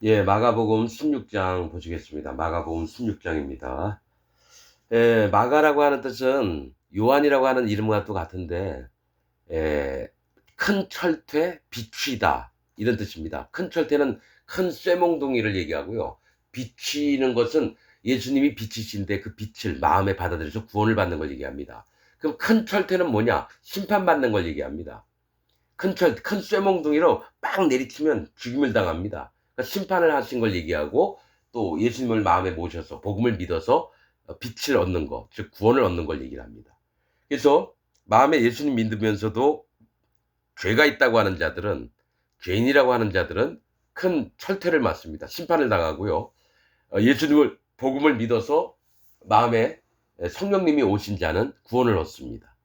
예, 마가복음 16장 보시겠습니다. 마가복음 16장입니다. 예, 마가라고 하는 뜻은 요한이라고 하는 이름과 또 같은데, 예, 큰 철퇴, 비추이다. 이런 뜻입니다. 큰 철퇴는 큰 쇠몽둥이를 얘기하고요. 비추이는 것은 예수님이 빛이신데 그 빛을 마음에 받아들여서 구원을 받는 걸 얘기합니다. 그럼 큰 철퇴는 뭐냐? 심판받는 걸 얘기합니다. 큰 쇠몽둥이로 빵 내리치면 죽임을 당합니다. 그러니까 심판을 하신 걸 얘기하고 또 예수님을 마음에 모셔서 복음을 믿어서 빛을 얻는 것, 즉 구원을 얻는 걸 얘기를 합니다. 그래서 마음에 예수님 믿으면서도 죄가 있다고 하는 자들은, 죄인이라고 하는 자들은 큰 철퇴를 맞습니다. 심판을 당하고요. 예수님을 복음을 믿어서 마음에 성령님이 오신 자는 구원을 얻습니다.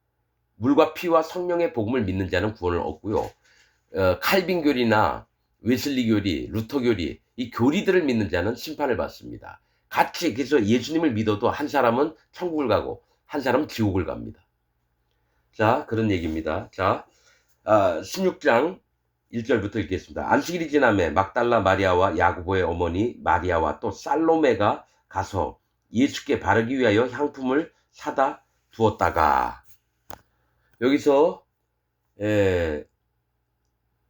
물과 피와 성령의 복음을 믿는 자는 구원을 얻고요. 칼빈 교리나 웨슬리 교리, 루터 교리, 이 교리들을 믿는 자는 심판을 받습니다. 같이 그래서 예수님을 믿어도 한 사람은 천국을 가고 한 사람은 지옥을 갑니다. 자, 그런 얘기입니다. 자, 16장 1절부터 읽겠습니다. 안식일이 지남에 막달라 마리아와 야고보의 어머니 마리아와 또 살로메가 가서 예수께 바르기 위하여 향품을 사다 두었다가, 여기서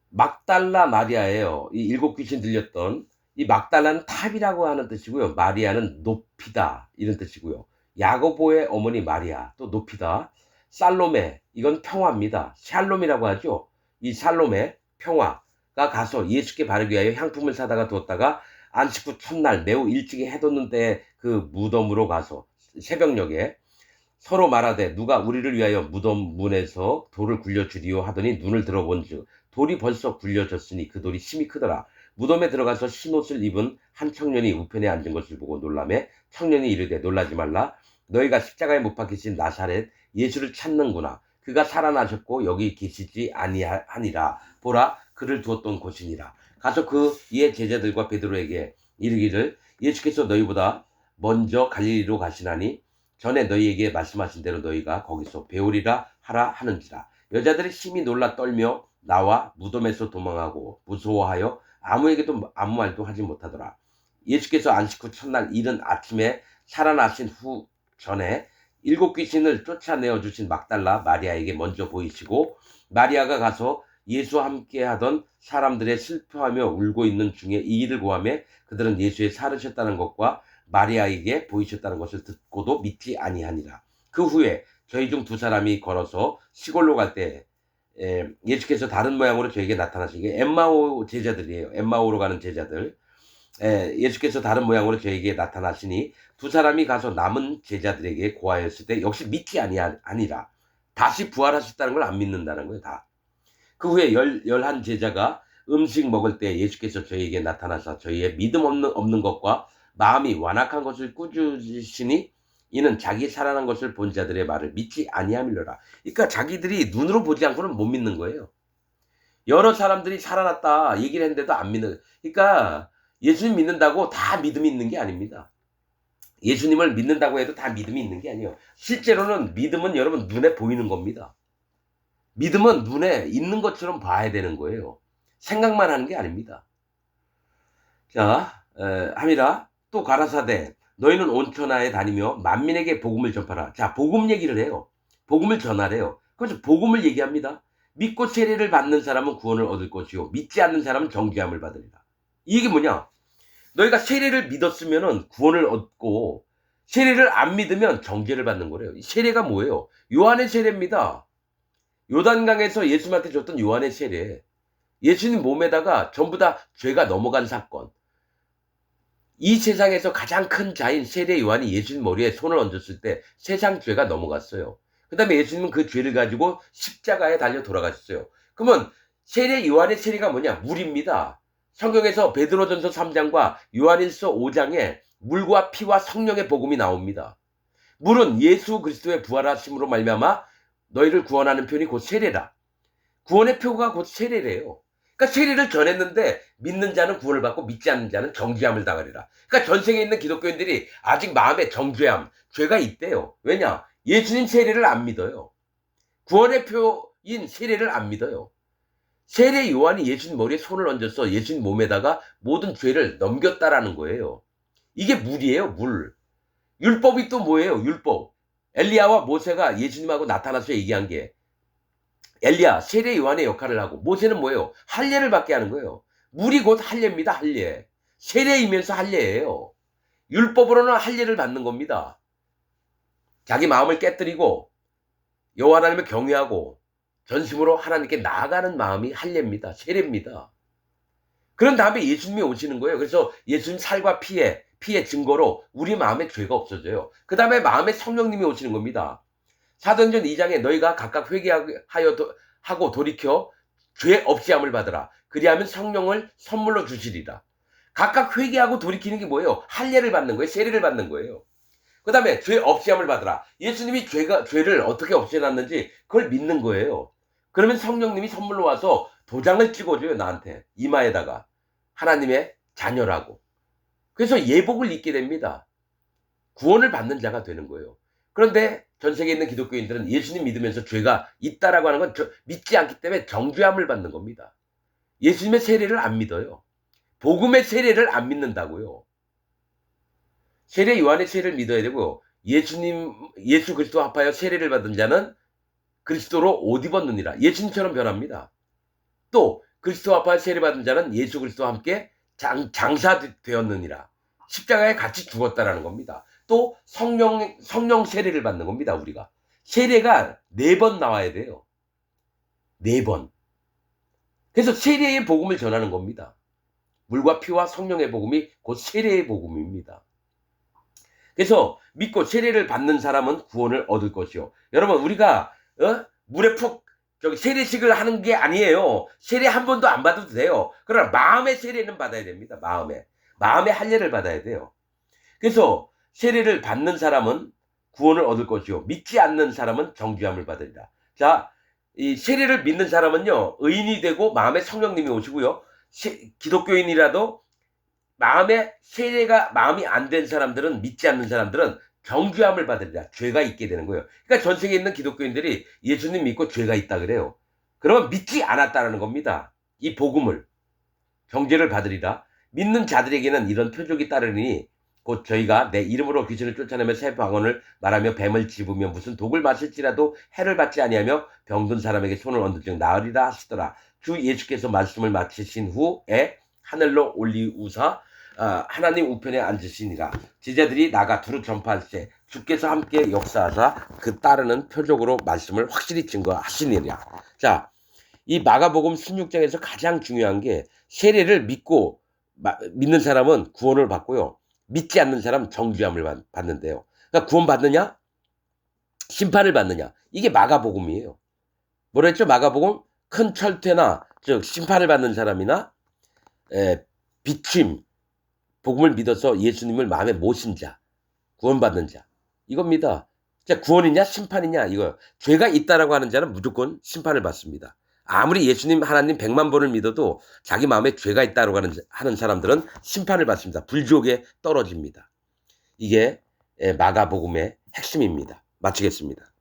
막달라 마리아예요. 이 일곱 귀신 들렸던 이 막달라는 탑이라고 하는 뜻이고요. 마리아는 높이다 이런 뜻이고요. 야고보의 어머니 마리아 또 높이다. 살로메 이건 평화입니다. 샬롬이라고 하죠. 이 살로메 평화가 가서 예수께 바르기 위하여 향품을 사다가 두었다가 안식 후 첫날 매우 일찍이 해돋는 때에 그 무덤으로 가서 새벽녘에 서로 말하되 누가 우리를 위하여 무덤 문에서 돌을 굴려주리요 하더니 눈을 들어본즉 돌이 벌써 굴려졌으니 그 돌이 심히 크더라. 무덤에 들어가서 흰옷을 입은 한 청년이 우편에 앉은 것을 보고 놀라매 청년이 이르되 놀라지 말라. 너희가 십자가에 못 박히신 나사렛 예수를 찾는구나. 그가 살아나셨고 여기 계시지 아니하니라. 보라 그를 두었던 곳이니라. 가서 그 이에 제자들과 베드로에게 이르기를 예수께서 너희보다 먼저 갈릴리로 가시나니 전에 너희에게 말씀하신 대로 너희가 거기서 배우리라 하라 하는지라. 여자들이 심히 놀라 떨며 나와 무덤에서 도망하고 무서워하여 아무에게도 아무 말도 하지 못하더라. 예수께서 안식 후 첫날 이른 아침에 살아나신 후 전에 일곱 귀신을 쫓아내어 주신 막달라 마리아에게 먼저 보이시고 마리아가 가서 예수와 함께 하던 사람들의 슬퍼하며 울고 있는 중에 이 일을 고하며 그들은 예수의 살으셨다는 것과 마리아에게 보이셨다는 것을 듣고도 믿지 아니하니라. 그 후에 저희 중 두 사람이 걸어서 시골로 갈 때 예수께서 다른 모양으로 저에게 나타나시게 엠마오 제자들이에요. 엠마오로 가는 제자들. 예수께서 다른 모양으로 저에게 나타나시니 두 사람이 가서 남은 제자들에게 고하였을 때 역시 믿지 아니라 다시 부활하셨다는 걸 안 믿는다는 거예요. 다. 그 후에 열한 제자가 음식 먹을 때 예수께서 저희에게 나타나서 저희의 믿음 없는 것과 마음이 완악한 것을 꾸짖으시니 이는 자기 살아난 것을 본 자들의 말을 믿지 아니함이로라. 그러니까 자기들이 눈으로 보지 않고는 못 믿는 거예요. 여러 사람들이 살아났다 얘기를 했는데도 안 믿는. 그러니까 예수님 믿는다고 다 믿음이 있는 게 아닙니다. 예수님을 믿는다고 해도 다 믿음이 있는 게 아니에요. 실제로는 믿음은 여러분 눈에 보이는 겁니다. 믿음은 눈에 있는 것처럼 봐야 되는 거예요. 생각만 하는 게 아닙니다. 자, 함이라 또 가라사대 너희는 온 천하에 다니며 만민에게 복음을 전파라. 자, 복음 얘기를 해요. 복음을 전하래요. 그래서 복음을 얘기합니다. 믿고 세례를 받는 사람은 구원을 얻을 것이요 믿지 않는 사람은 정죄함을 받으리라. 이게 뭐냐? 너희가 세례를 믿었으면 구원을 얻고 세례를 안 믿으면 정죄를 받는 거래요. 세례가 뭐예요? 요한의 세례입니다. 요단강에서 예수님한테 줬던 요한의 세례. 예수님 몸에다가 전부 다 죄가 넘어간 사건. 이 세상에서 가장 큰 자인 세례 요한이 예수님 머리에 손을 얹었을 때 세상 죄가 넘어갔어요. 그 다음에 예수님은 그 죄를 가지고 십자가에 달려 돌아가셨어요. 그러면 세례 요한의 세례가 뭐냐? 물입니다. 성경에서 베드로전서 3장과 요한일서 5장에 물과 피와 성령의 복음이 나옵니다. 물은 예수 그리스도의 부활하심으로 말미암아 너희를 구원하는 편이 곧 세례라. 구원의 표가 곧 세례래요. 그러니까 세례를 전했는데 믿는 자는 구원을 받고 믿지 않는 자는 정죄함을 당하리라. 그러니까 전생에 있는 기독교인들이 아직 마음에 정죄함, 죄가 있대요. 왜냐? 예수님 세례를 안 믿어요. 구원의 표인 세례를 안 믿어요. 세례 요한이 예수님 머리에 손을 얹어서 예수님 몸에다가 모든 죄를 넘겼다라는 거예요. 이게 물이에요, 물. 율법이 또 뭐예요? 율법. 엘리야와 모세가 예수님하고 나타나서 얘기한 게, 엘리야, 세례 요한의 역할을 하고, 모세는 뭐예요? 할례를 받게 하는 거예요. 물이 곧 할례입니다, 할례. 세례이면서 할례예요. 율법으로는 할례를 받는 겁니다. 자기 마음을 깨뜨리고 여호와 하나님을 경외하고 전심으로 하나님께 나아가는 마음이 할례입니다. 세례입니다. 그런 다음에 예수님이 오시는 거예요. 그래서 예수님 살과 피의 증거로 우리 마음에 죄가 없어져요. 그 다음에 마음에 성령님이 오시는 겁니다. 사도행전 2장에 너희가 각각 회개하고 돌이켜 죄 없이 함을 받으라. 그리하면 성령을 선물로 주시리라. 각각 회개하고 돌이키는 게 뭐예요? 할례를 받는 거예요. 세례를 받는 거예요. 그 다음에 죄 없이 함을 받으라. 예수님이 죄를 어떻게 없애놨는지 그걸 믿는 거예요. 그러면 성령님이 선물로 와서 도장을 찍어줘요. 나한테 이마에다가 하나님의 자녀라고. 그래서 예복을 입게 됩니다. 구원을 받는 자가 되는 거예요. 그런데 전 세계에 있는 기독교인들은 예수님 믿으면서 죄가 있다라고 하는 건 믿지 않기 때문에 정죄함을 받는 겁니다. 예수님의 세례를 안 믿어요. 복음의 세례를 안 믿는다고요. 세례 요한의 세례를 믿어야 되고, 예수 그리스도 합하여 세례를 받은 자는 그리스도로 옷 입었느니라. 예수님처럼 변합니다. 또 그리스도 합하여 세례 받은 자는 예수 그리스도와 함께 장사되었느니라. 십자가에 같이 죽었다라는 겁니다. 또 성령 세례를 받는 겁니다. 우리가 세례가 4번 나와야 돼요. 4번. 그래서 세례의 복음을 전하는 겁니다. 물과 피와 성령의 복음이 곧 세례의 복음입니다. 그래서 믿고 세례를 받는 사람은 구원을 얻을 것이요. 여러분, 우리가 물에 푹 세례식을 하는 게 아니에요. 세례 한 번도 안 받아도 돼요. 그러나 마음의 세례는 받아야 됩니다. 마음의 할례를 받아야 돼요. 그래서 세례를 받는 사람은 구원을 얻을 것이요, 믿지 않는 사람은 정죄함을 받으리라. 자, 이 세례를 믿는 사람은요, 의인이 되고 마음에 성령님이 오시고요, 기독교인이라도 마음에 세례가 마음이 안 된 사람들은, 믿지 않는 사람들은 정죄함을 받으리라. 죄가 있게 되는 거예요. 그러니까 전 세계에 있는 기독교인들이 예수님 믿고 죄가 있다 그래요. 그러면 믿지 않았다라는 겁니다. 이 복음을. 정죄를 받으리라. 믿는 자들에게는 이런 표적이 따르니 곧 저희가 내 이름으로 귀신을 쫓아내며 새 방언을 말하며 뱀을 집으며 무슨 독을 마실지라도 해를 받지 아니하며 병든 사람에게 손을 얹은 즉 나으리라 하시더라. 주 예수께서 말씀을 마치신 후에 하늘로 올리우사 하나님 우편에 앉으시니라. 제자들이 나가 두루 전파할 때 주께서 함께 역사하사 그 따르는 표적으로 말씀을 확실히 증거하시니라. 자, 이 마가복음 16장에서 가장 중요한 게 세례를 믿는 사람은 구원을 받고요, 믿지 않는 사람은 정죄함을 받는데요. 그러니까 구원 받느냐, 심판을 받느냐, 이게 마가복음이에요. 뭐라 했죠? 마가복음 큰 철퇴나 즉 심판을 받는 사람이나 비침, 복음을 믿어서 예수님을 마음에 모신 자, 구원받는 자, 이겁니다. 자, 구원이냐 심판이냐 이거. 죄가 있다라고 하는 자는 무조건 심판을 받습니다. 아무리 예수님 하나님 100만 번을 믿어도 자기 마음에 죄가 있다라고 하는 사람들은 심판을 받습니다. 불지옥에 떨어집니다. 이게 마가복음의 핵심입니다. 마치겠습니다.